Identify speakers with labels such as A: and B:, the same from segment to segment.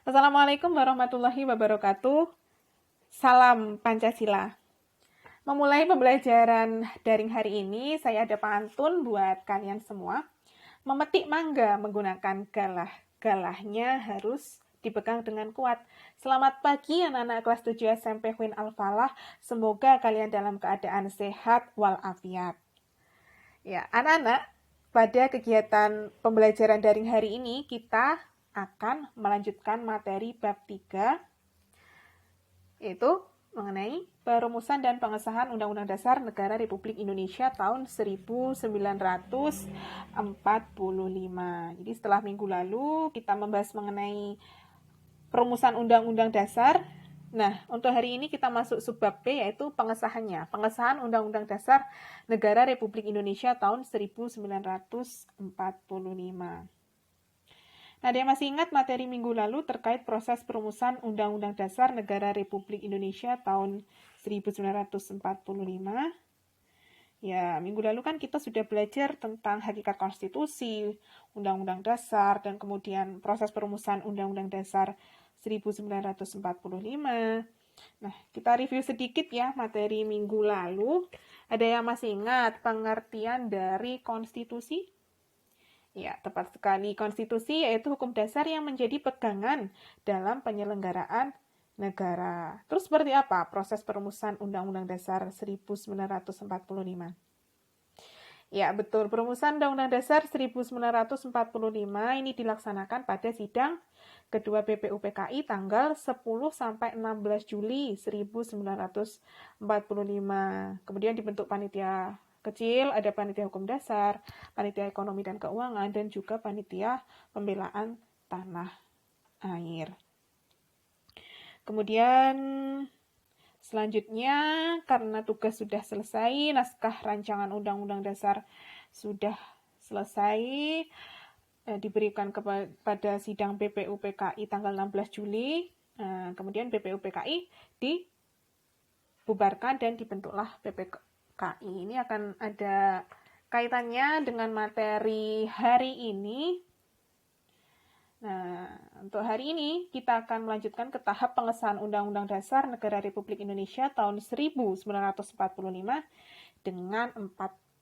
A: Assalamualaikum warahmatullahi wabarakatuh. Salam Pancasila. Memulai pembelajaran daring hari ini, saya ada pantun buat kalian semua. Memetik mangga menggunakan galah. Galahnya harus dipegang dengan kuat. Selamat pagi anak-anak kelas 7 SMP Queen Al-Falah. Semoga kalian dalam keadaan sehat walafiat. Ya, anak-anak, pada kegiatan pembelajaran daring hari ini kita akan melanjutkan materi bab 3, yaitu mengenai perumusan dan pengesahan Undang-Undang Dasar Negara Republik Indonesia tahun 1945. Jadi setelah minggu lalu kita membahas mengenai perumusan Undang-Undang Dasar. Nah, untuk hari ini kita masuk subbab B, yaitu pengesahannya. Pengesahan Undang-Undang Dasar Negara Republik Indonesia tahun 1945. Nah, ada yang masih ingat materi minggu lalu terkait proses perumusan Undang-Undang Dasar Negara Republik Indonesia tahun 1945? Ya, minggu lalu kan kita sudah belajar tentang hakikat konstitusi, Undang-Undang Dasar, dan kemudian proses perumusan Undang-Undang Dasar 1945. Nah, kita review sedikit ya materi minggu lalu. Ada yang masih ingat pengertian dari konstitusi? Ya, tepat sekali. Konstitusi yaitu hukum dasar yang menjadi pegangan dalam penyelenggaraan negara. Terus seperti apa proses perumusan Undang-Undang Dasar 1945? Ya, betul. Perumusan Undang-Undang Dasar 1945 ini dilaksanakan pada sidang kedua BPUPKI tanggal 10 sampai 16 Juli 1945. Kemudian dibentuk panitia kecil, ada panitia hukum dasar, panitia ekonomi dan keuangan, dan juga panitia pembelaan tanah air. Kemudian selanjutnya, karena tugas sudah selesai, naskah rancangan Undang-Undang Dasar sudah selesai, diberikan kepada sidang BPUPKI tanggal 16 Juli, kemudian BPUPKI dibubarkan dan dibentuklah PPKI. Ini akan ada kaitannya dengan materi hari ini. Nah, untuk hari ini kita akan melanjutkan ke tahap pengesahan Undang-Undang Dasar Negara Republik Indonesia tahun 1945 dengan 4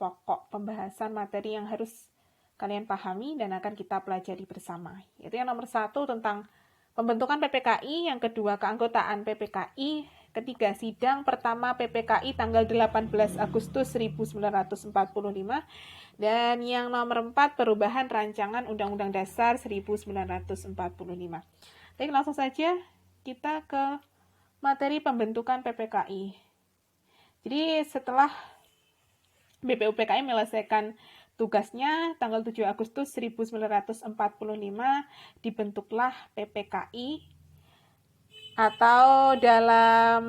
A: pokok pembahasan materi yang harus kalian pahami dan akan kita pelajari bersama. Yaitu yang nomor 1 tentang pembentukan PPKI, yang kedua keanggotaan PPKI, ketiga sidang pertama PPKI tanggal 18 Agustus 1945, dan yang nomor 4 perubahan rancangan Undang-Undang Dasar 1945. Baik, langsung saja kita ke materi pembentukan PPKI. Jadi setelah BPUPKI menyelesaikan tugasnya tanggal 7 Agustus 1945 dibentuklah PPKI, atau dalam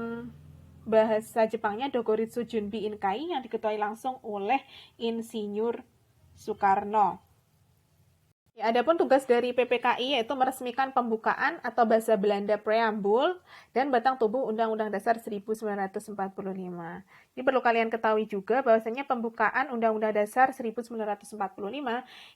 A: bahasa Jepangnya Dogoritsu Junbi Inkai, yang diketuai langsung oleh Insinyur Soekarno. Ya, adapun tugas dari PPKI yaitu meresmikan pembukaan atau bahasa Belanda preambul dan batang tubuh Undang-Undang Dasar 1945. Ini perlu kalian ketahui juga bahwasanya pembukaan Undang-Undang Dasar 1945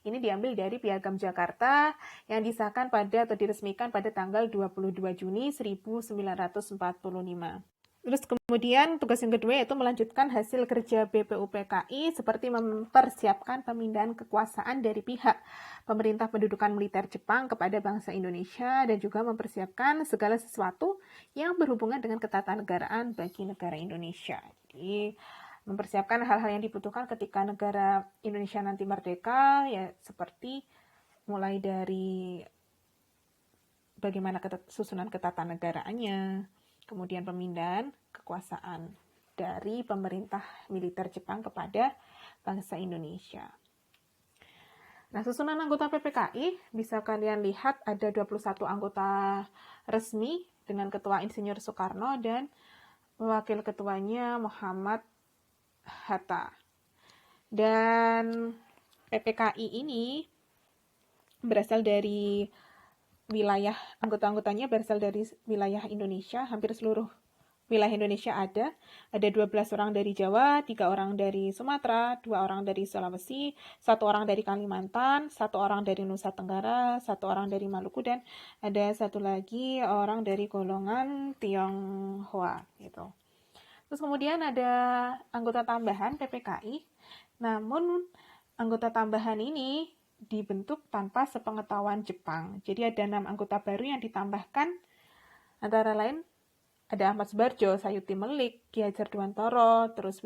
A: ini diambil dari Piagam Jakarta yang disahkan pada atau diresmikan pada tanggal 22 Juni 1945. Terus kemudian tugas yang kedua yaitu melanjutkan hasil kerja BPUPKI seperti mempersiapkan pemindahan kekuasaan dari pihak pemerintah pendudukan militer Jepang kepada bangsa Indonesia, dan juga mempersiapkan segala sesuatu yang berhubungan dengan ketatanegaraan bagi negara Indonesia. Jadi mempersiapkan hal-hal yang dibutuhkan ketika negara Indonesia nanti merdeka, ya seperti mulai dari bagaimana susunan ketatanegaraannya, kemudian pemindahan kekuasaan dari pemerintah militer Jepang kepada bangsa Indonesia. Nah, susunan anggota PPKI bisa kalian lihat ada 21 anggota resmi dengan Ketua Insinyur Soekarno dan Wakil Ketuanya Muhammad Hatta. Dan PPKI ini berasal dari wilayah, anggota-anggotanya berasal dari wilayah Indonesia, hampir seluruh wilayah Indonesia ada 12 orang dari Jawa, 3 orang dari Sumatera, 2 orang dari Sulawesi, 1 orang dari Kalimantan, 1 orang dari Nusa Tenggara, 1 orang dari Maluku, dan ada 1 lagi orang dari golongan Tionghoa gitu. Terus kemudian ada anggota tambahan PPKI, namun anggota tambahan ini dibentuk tanpa sepengetahuan Jepang. Jadi ada 6 anggota baru yang ditambahkan, antara lain ada Ahmad Subarjo, Sayuti Melik, Ki Hajar Dewantara, terus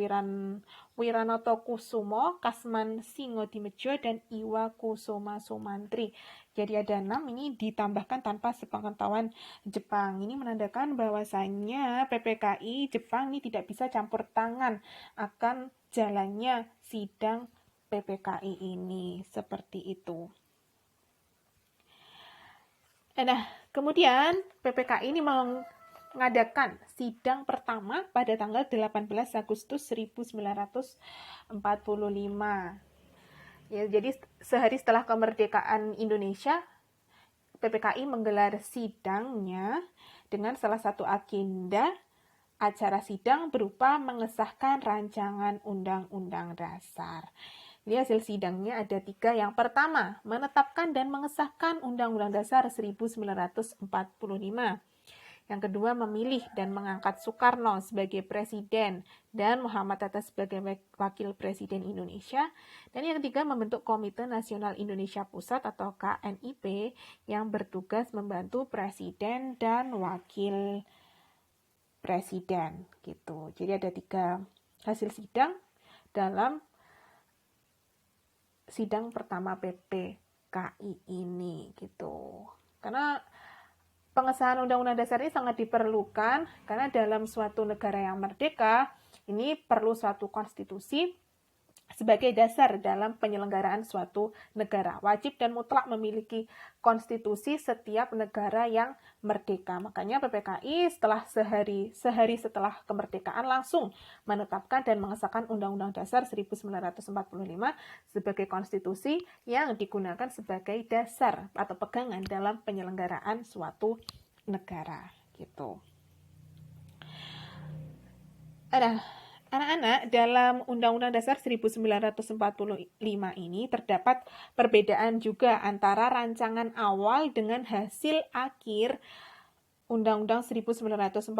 A: Wiranoto Kusumo, Kasman Singodimedjo, dan Iwa Kusuma Sumantri. Jadi ada 6 ini ditambahkan tanpa sepengetahuan Jepang. Ini menandakan bahwasannya PPKI Jepang ini tidak bisa campur tangan akan jalannya sidang PPKI ini. Seperti itu. Nah, kemudian PPKI ini mengadakan sidang pertama pada tanggal 18 Agustus 1945. Ya, jadi sehari setelah kemerdekaan Indonesia, PPKI menggelar sidangnya dengan salah satu agenda acara sidang berupa mengesahkan rancangan Undang-Undang Dasar. Jadi hasil sidangnya ada 3. Yang pertama, menetapkan dan mengesahkan Undang-Undang Dasar 1945. Yang kedua, memilih dan mengangkat Soekarno sebagai presiden dan Muhammad Hatta sebagai wakil presiden Indonesia. Dan yang ketiga, membentuk Komite Nasional Indonesia Pusat atau KNIP yang bertugas membantu presiden dan wakil presiden gitu. Jadi ada 3 hasil sidang dalam sidang pertama PPKI ini gitu. Karena pengesahan Undang-Undang Dasar ini sangat diperlukan karena dalam suatu negara yang merdeka ini perlu suatu konstitusi sebagai dasar dalam penyelenggaraan suatu negara. Wajib dan mutlak memiliki konstitusi setiap negara yang merdeka. Makanya PPKI setelah sehari setelah kemerdekaan langsung menetapkan dan mengesahkan Undang-Undang Dasar 1945 sebagai konstitusi yang digunakan sebagai dasar atau pegangan dalam penyelenggaraan suatu negara gitu. Anak-anak, dalam Undang-Undang Dasar 1945 ini terdapat perbedaan juga antara rancangan awal dengan hasil akhir Undang-Undang 1945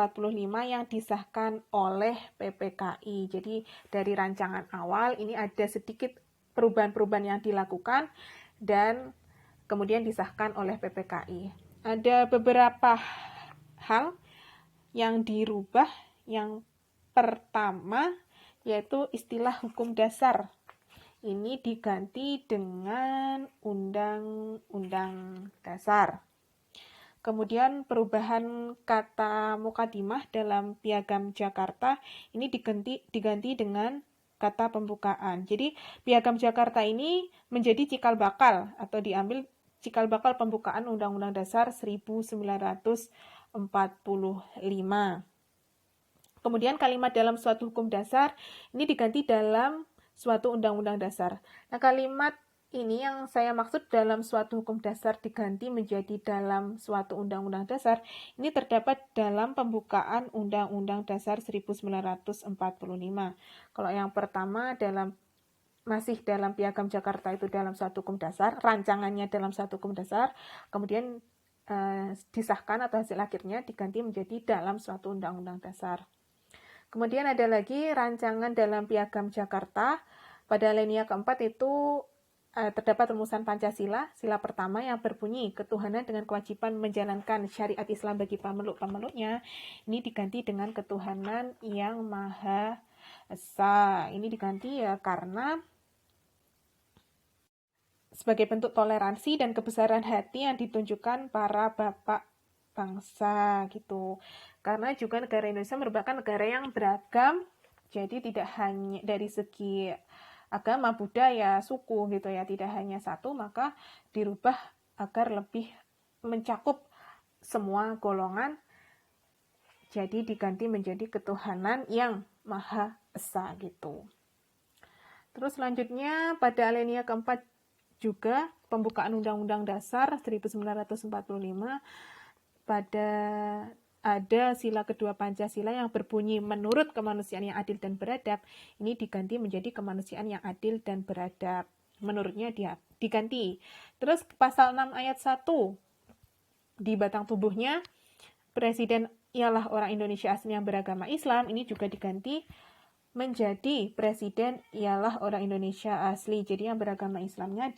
A: yang disahkan oleh PPKI. Jadi dari rancangan awal ini ada sedikit perubahan-perubahan yang dilakukan dan kemudian disahkan oleh PPKI. Ada beberapa hal yang dirubah. Yang pertama yaitu istilah hukum dasar. Ini diganti dengan Undang-Undang Dasar. Kemudian perubahan kata mukadimah dalam Piagam Jakarta ini diganti dengan kata pembukaan. Jadi Piagam Jakarta ini menjadi cikal bakal atau diambil cikal bakal pembukaan Undang-Undang Dasar 1945. Kemudian kalimat dalam suatu hukum dasar ini diganti dalam suatu undang-undang dasar. Nah, kalimat ini yang saya maksud dalam suatu hukum dasar diganti menjadi dalam suatu undang-undang dasar, ini terdapat dalam pembukaan Undang-Undang Dasar 1945. Kalau yang pertama masih dalam Piagam Jakarta itu dalam suatu hukum dasar, rancangannya dalam suatu hukum dasar, kemudian disahkan atau hasil akhirnya diganti menjadi dalam suatu undang-undang dasar. Kemudian ada lagi rancangan dalam Piagam Jakarta. Pada alinea keempat itu terdapat rumusan Pancasila, sila pertama yang berbunyi ketuhanan dengan kewajiban menjalankan syariat Islam bagi pemeluk-pemeluknya. Ini diganti dengan ketuhanan yang Maha Esa. Ini diganti ya karena sebagai bentuk toleransi dan kebesaran hati yang ditunjukkan para bapak bangsa gitu. Karena juga negara Indonesia merupakan negara yang beragam, jadi tidak hanya dari segi agama, budaya, suku gitu ya, tidak hanya satu, maka dirubah agar lebih mencakup semua golongan. Jadi diganti menjadi ketuhanan yang Maha Esa gitu. Terus selanjutnya pada alinea keempat juga pembukaan Undang-Undang Dasar 1945 pada ada sila kedua Pancasila yang berbunyi menurut kemanusiaan yang adil dan beradab, ini diganti menjadi kemanusiaan yang adil dan beradab. Menurutnya dia diganti. Terus pasal 6 ayat 1 di batang tubuhnya presiden ialah orang Indonesia asli yang beragama Islam, ini juga diganti menjadi presiden ialah orang Indonesia asli. Jadi yang beragama Islamnya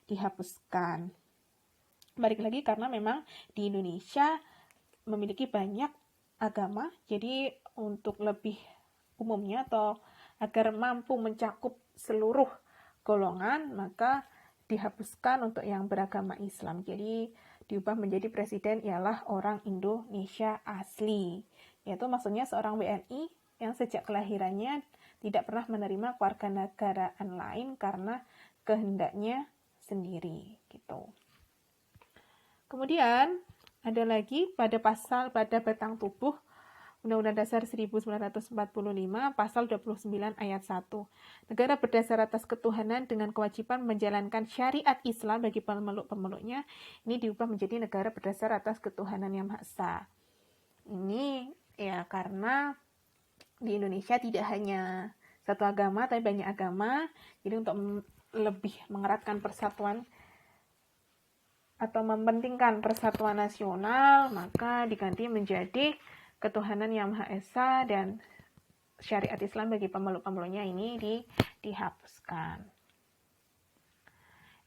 A: dihapuskan. Balik lagi karena memang di Indonesia memiliki banyak agama, jadi untuk lebih umumnya atau agar mampu mencakup seluruh golongan, maka dihapuskan untuk yang beragama Islam. Jadi diubah menjadi presiden ialah orang Indonesia asli. Yaitu maksudnya seorang WNI yang sejak kelahirannya tidak pernah menerima kewarganegaraan lain karena kehendaknya sendiri gitu. Kemudian ada lagi pada batang tubuh Undang-Undang Dasar 1945 pasal 29 ayat 1. Negara berdasar atas ketuhanan dengan kewajiban menjalankan syariat Islam bagi pemeluk-pemeluknya, ini diubah menjadi negara berdasar atas ketuhanan yang Maha Esa. Ini ya karena di Indonesia tidak hanya satu agama tapi banyak agama, jadi untuk lebih mengeratkan persatuan atau mementingkan persatuan nasional, maka diganti menjadi ketuhanan yang Maha Esa dan syariat Islam bagi pemeluk-pemeluknya ini dihapuskan.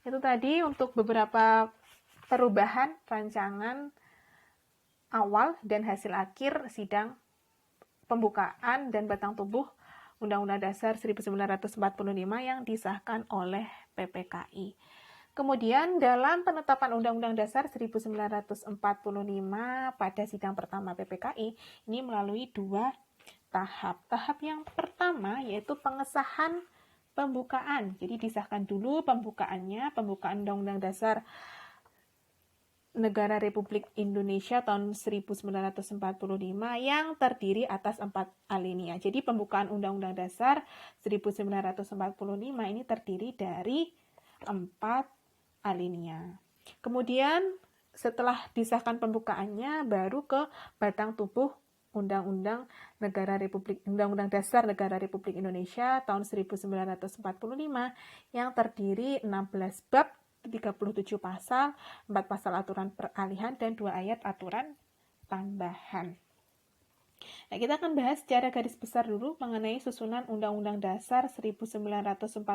A: Itu tadi untuk beberapa perubahan rancangan awal dan hasil akhir sidang pembukaan dan batang tubuh Undang-Undang Dasar 1945 yang disahkan oleh PPKI. Kemudian dalam penetapan Undang-Undang Dasar 1945 pada sidang pertama PPKI, ini melalui 2 tahap. Tahap yang pertama yaitu pengesahan pembukaan. Jadi disahkan dulu pembukaannya, pembukaan Undang-Undang Dasar Negara Republik Indonesia tahun 1945 yang terdiri atas 4 alinea. Jadi pembukaan Undang-Undang Dasar 1945 ini terdiri dari 4 alinea. Kemudian setelah disahkan pembukaannya baru ke batang tubuh Undang-Undang Dasar Negara Republik Indonesia tahun 1945 yang terdiri 16 bab, 37 pasal, 4 pasal aturan peralihan dan 2 ayat aturan tambahan. Nah, kita akan bahas secara garis besar dulu mengenai susunan Undang-Undang Dasar 1945,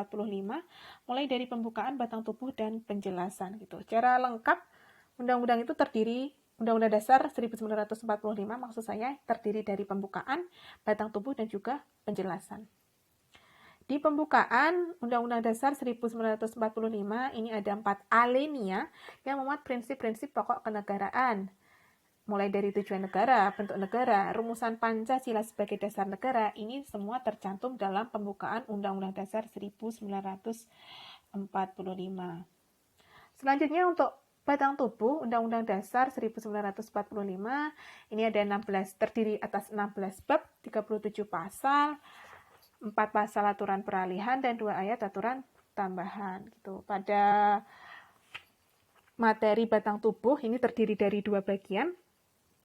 A: mulai dari pembukaan, batang tubuh, dan penjelasan. Gitu. Secara lengkap, Undang-Undang itu terdiri, Undang-Undang Dasar 1945 maksud saya, terdiri dari pembukaan, batang tubuh, dan juga penjelasan. Di pembukaan Undang-Undang Dasar 1945 ini ada 4 alinea yang memuat prinsip-prinsip pokok kenegaraan, mulai dari tujuan negara, bentuk negara, rumusan Pancasila sebagai dasar negara, ini semua tercantum dalam pembukaan Undang-Undang Dasar 1945. Selanjutnya untuk batang tubuh Undang-Undang Dasar 1945, ini ada 16, terdiri atas 16 bab, 37 pasal, 4 pasal aturan peralihan, dan 2 ayat aturan tambahan. Gitu. Pada materi batang tubuh ini terdiri dari 2 bagian.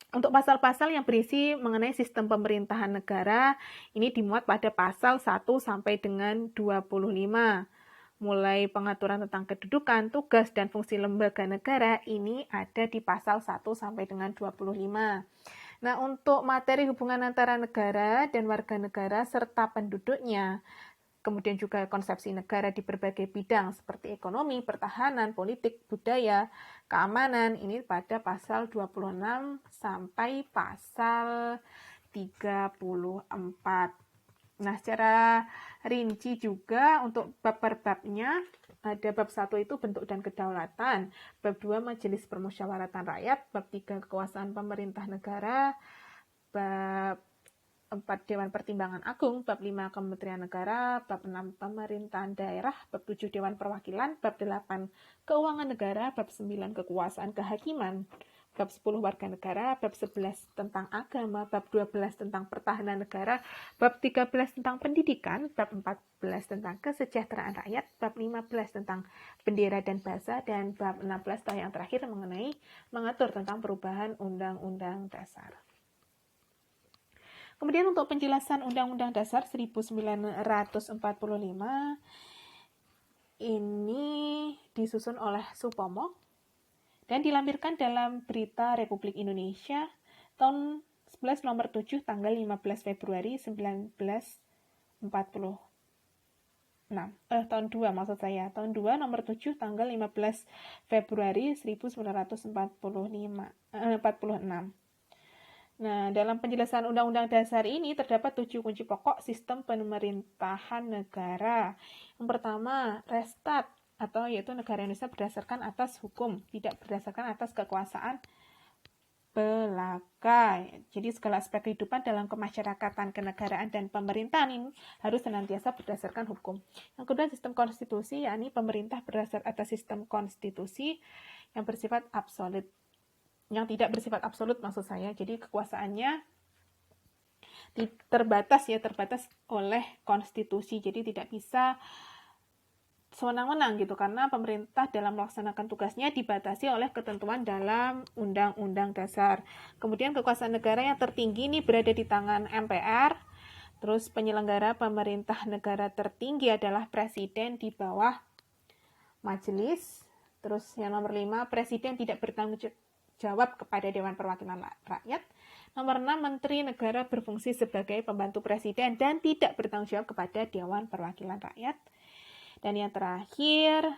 A: Untuk pasal-pasal yang berisi mengenai sistem pemerintahan negara, ini dimuat pada pasal 1 sampai dengan 25. Mulai pengaturan tentang kedudukan, tugas, dan fungsi lembaga negara, ini ada di pasal 1 sampai dengan 25. Nah, untuk materi hubungan antara negara dan warga negara serta penduduknya, kemudian juga konsepsi negara di berbagai bidang seperti ekonomi, pertahanan, politik, budaya, keamanan, ini pada pasal 26 sampai pasal 34. Nah, secara rinci juga untuk bab per babnya, ada bab 1 itu bentuk dan kedaulatan, bab 2 majelis permusyawaratan rakyat, bab 3 kekuasaan pemerintah negara, bab 4 Dewan Pertimbangan Agung, bab 5 Kementerian Negara, bab 6 Pemerintahan Daerah, bab 7 Dewan Perwakilan, bab 8 Keuangan Negara, bab 9 Kekuasaan Kehakiman, bab 10 Warga Negara, bab 11 tentang agama, bab 12 tentang pertahanan negara, bab 13 tentang pendidikan, bab 14 tentang kesejahteraan rakyat, bab 15 tentang bendera dan bahasa, dan bab 16 yang terakhir mengenai mengatur tentang perubahan Undang-Undang Dasar. Kemudian untuk penjelasan Undang-Undang Dasar 1945 ini disusun oleh Supomo dan dilampirkan dalam Berita Republik Indonesia tahun 11 nomor 7 tanggal 15 Februari 1946. Tahun 2 maksud saya. Tahun 2 nomor 7 tanggal 15 Februari 1946. Nah, dalam penjelasan Undang-Undang Dasar ini terdapat 7 kunci pokok sistem pemerintahan negara. Yang pertama, Restat, atau yaitu negara Indonesia berdasarkan atas hukum, tidak berdasarkan atas kekuasaan belaka. Jadi segala aspek kehidupan dalam kemasyarakatan, kenegaraan, dan pemerintahan ini harus senantiasa berdasarkan hukum. Yang kedua, sistem konstitusi, yakni pemerintah berdasar atas sistem konstitusi yang bersifat absolut. Yang tidak bersifat absolut maksud saya, jadi kekuasaannya terbatas oleh konstitusi, jadi tidak bisa sewenang-wenang gitu, karena pemerintah dalam melaksanakan tugasnya dibatasi oleh ketentuan dalam Undang-Undang Dasar. Kemudian kekuasaan negara yang tertinggi ini berada di tangan MPR, terus penyelenggara pemerintah negara tertinggi adalah presiden di bawah majelis, terus yang nomor 5, presiden tidak bertanggung jawab kepada Dewan Perwakilan Rakyat. Nomor 6, Menteri Negara berfungsi sebagai pembantu presiden dan tidak bertanggung jawab kepada Dewan Perwakilan Rakyat. Dan yang terakhir,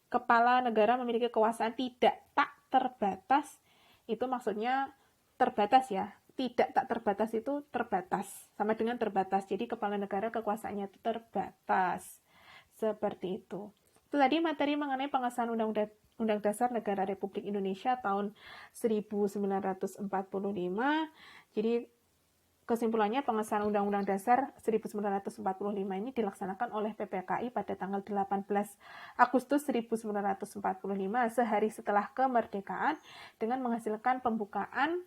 A: kepala negara memiliki kekuasaan tak terbatas. Itu maksudnya terbatas ya. Tidak tak terbatas itu terbatas. Sama dengan terbatas. Jadi kepala negara kekuasaannya itu terbatas. Seperti itu. Itu tadi materi mengenai pengesahan Undang Dasar Negara Republik Indonesia tahun 1945. Jadi kesimpulannya pengesahan Undang-Undang Dasar 1945 ini dilaksanakan oleh PPKI pada tanggal 18 Agustus 1945 sehari setelah kemerdekaan dengan menghasilkan pembukaan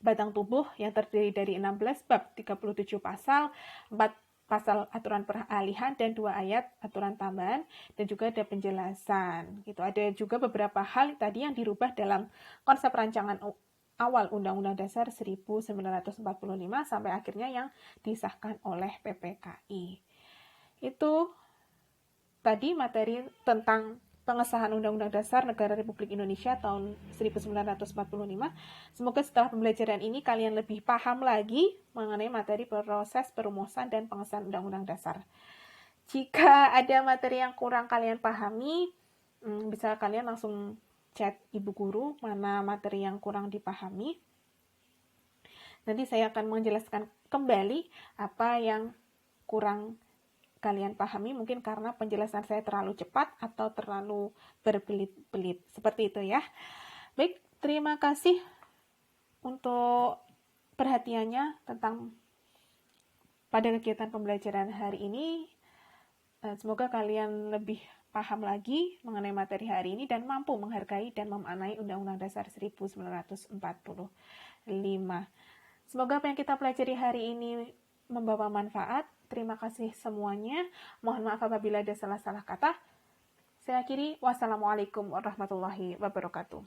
A: batang tubuh yang terdiri dari 16 bab 37 pasal, 4 pasal aturan peralihan dan 2 ayat aturan tambahan, dan juga ada penjelasan. Gitu. Ada juga beberapa hal tadi yang dirubah dalam konsep rancangan awal Undang-Undang Dasar 1945 sampai akhirnya yang disahkan oleh PPKI. Itu tadi materi tentang pengesahan Undang-Undang Dasar Negara Republik Indonesia tahun 1945. Semoga setelah pembelajaran ini kalian lebih paham lagi mengenai materi proses perumusan dan pengesahan Undang-Undang Dasar. Jika ada materi yang kurang kalian pahami, bisa kalian langsung chat ibu guru mana materi yang kurang dipahami. Nanti saya akan menjelaskan kembali apa yang kurang kalian pahami, mungkin karena penjelasan saya terlalu cepat atau terlalu berbelit-belit. Seperti itu ya. Baik, terima kasih untuk perhatiannya tentang pada kegiatan pembelajaran hari ini. Semoga kalian lebih paham lagi mengenai materi hari ini dan mampu menghargai dan memaknai Undang-Undang Dasar 1945. Semoga apa yang kita pelajari hari ini membawa manfaat. Terima kasih semuanya. Mohon maaf apabila ada salah-salah kata. Saya akhiri. Wassalamualaikum warahmatullahi wabarakatuh.